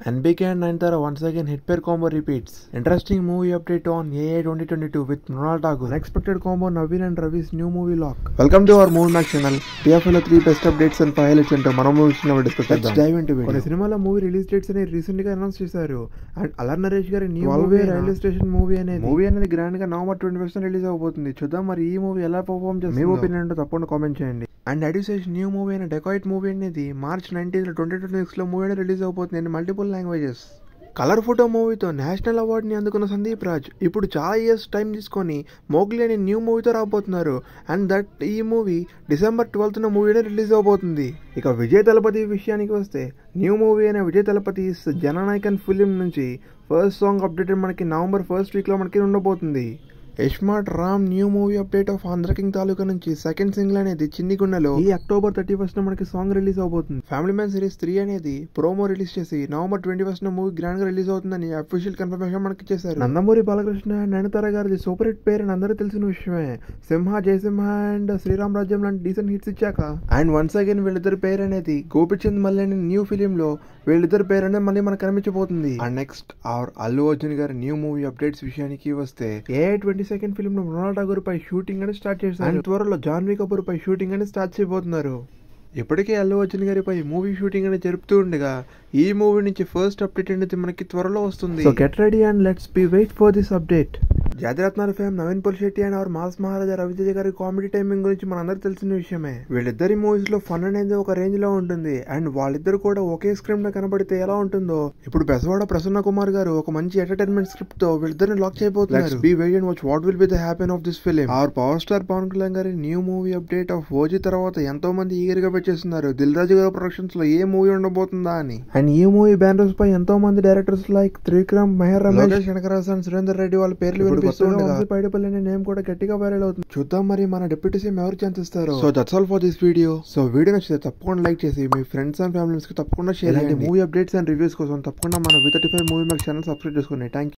NBK and Nayanthara once again hit pair combo repeats. Interesting movie update on AA 2022 with Mrunal Tagore. Unexpected combo Naveen and Ravi's new movie lock. Welcome to our Movie Max channel. TFL 3 best updates and 5 highlights into మన movies ని discuss చేద్దాం. Let's dive into video. కొన్ని సినిమాల movie release dates అని recent గా announce చేశారు. And Allari Naresh గారి new movie railway station movie అనేది గ్రాండ్ గా నవంబర్ 21 రిలీజ్ అవబోతుంది. చూద్దాం మరి ఈ మూవీ ఎలా పర్ఫార్మ్ చేస్తుంది. మీ ఒపీనియన్ ఏంటో తప్పకుండా కామెంట్ చేయండి. అండ్ అడ్యూసేషన్ న్యూ మూవీ అయిన డెకాయిట్ మూవీ అనేది మార్చ్ 19 2026 లో మూవీ రిలీజ్ అవబోతుంది in multiple languages. Colour photo మూవీతో నేషనల్ అవార్డుని అందుకున్న సందీప్ రాజ్ ఇప్పుడు చాలా ఇయర్స్ టైం తీసుకొని మోగ్లీ అనే న్యూ మూవీతో రాబోతున్నారు. అండ్ దట్ ఈ మూవీ డిసెంబర్ 12న మూవీనే రిలీజ్ అవబోతుంది. ఇక విజయ్ తలపతి విషయానికి వస్తే న్యూ మూవీ అయిన విజయ్ తలపతి జననాయకన్ ఫిలిం నుంచి ఫస్ట్ సాంగ్ అప్డేటెడ్ మనకి నవంబర్ 1st వీక్లో మనకి ఉండబోతుంది. Ismart Ram new movie update of Andhra king Taluka నుంచి సెకండ్ సింగిల్ అనేది చిన్నిగుండలో ఈ అక్టోబర్ 31న మనకి సాంగ్ రిలీజ్ అవబోతుంది. ఫ్యామిలీ మ్యాన్ సిరీస్ 3 అనేది ప్రోమో రిలీజ్ చేసి నవంబర్ 21న మూవీ గ్రాండ్ గా రిలీజ్ అవుతుందని అఫీషియల్ కన్ఫర్మేషన్ మనకి చేశారు. నందమూరి బాలకృష్ణ నయనతార గారిది సూపర్ హిట్ పేరు అని అందరూ తెలిసిన విషయమే. సింహ జయసింహ అండ్ శ్రీరామ్ రాజ్యం లాంటి డీసెంట్ హిట్స్ ఇచ్చాక అండ్ వన్స్ అగైన్ వీళ్ళిద్దరి పేరు అనేది గోపిచంద్ మల్లేని న్యూ ఫిలిం లో వీళ్ళిద్దరి పేరు అనేది మళ్ళీ మనకు కనిపించబోతుంది. And next our Allu Arjun గారి న్యూ మూవీ అప్డేట్స్ విషయానికి వస్తే AA 22nd ఫిలిం లో మృణాల్ ఠాగూర్ పై షూటింగ్ అని స్టార్ట్ చేశారు. త్వరలో జాన్వీ కపూర్ పై షూటింగ్ అని స్టార్ట్ చేయబోతున్నారు. ఇప్పటికే అల్లు అర్జున్ గారిపై మూవీ షూటింగ్ అని జరుపుతూ ఉండగా ఈ మూవీ నుంచి ఫస్ట్ అప్డేట్ అనేది మనకి త్వరలో వస్తుంది. So get ready and let's be wait for this update. జాతిరత్నాల fame Naveen Polishetty and our mass Maharaja Ravi Teja గారి కామెడీ టైమింగ్ గురించి మనందరూ తెలిసిన విషయమే. వీళ్ళిద్దరి మూవీస్ లో ఫన్ అనేది ఒక రేంజ్ లో ఉంటుంది. అండ్ వాళ్ళిద్దరు కూడా ఒకే స్క్రిప్ట్ లో కనబడితే ఎలా ఉంటుందో ఇప్పుడు బెజవాడ ప్రసన్న కుమార్ గారు ఒక మంచి ఎంటర్టైన్మెంట్ స్క్రిప్ట్ తో వీళ్ళిద్దరిని లాక్ చేయబోతున్నారు. Be wait and watch what will be the happen of this film. Our power star Pavan Kalyan గారి new movie update of OG తర్వాత ఎంతో మంది ఈగర్ గా పెట్టేస్తున్నారు దిల్ రాజు గారి ప్రొడక్షన్స్ లో ఏ మూవీ ఉండబోతుందా అని. అండ్ ఈ మూవీ బ్యానర్స్ పై ఎంతో మంది directors like Trivikram, Meher Ramesh, Kanakaraj and Surender Reddy వాళ్ళ పేర్లు వినిపిస్తుండగా పైడిపల్లి అనే నేమ్ కూడా గట్టిగా వైరల్ అవుతుంది. చూద్దాం మరి మన డిప్యూటీ సీఎం ఎవరు ఛాన్స్ ఇస్తారో. So that's all for this video. So video నచ్చితే తప్పకుండా లైక్ చేసి మీ ఫ్రెండ్స్ అండ్ ఫ్యామిలీస్ కి తప్పకుండా షేర్ చేయండి. మూవీ అప్డేట్స్ అండ్ రివ్యూస్ కోసం తప్పకుండా మన V35 movie max channel subscribe చేసుకోండి. Thank you.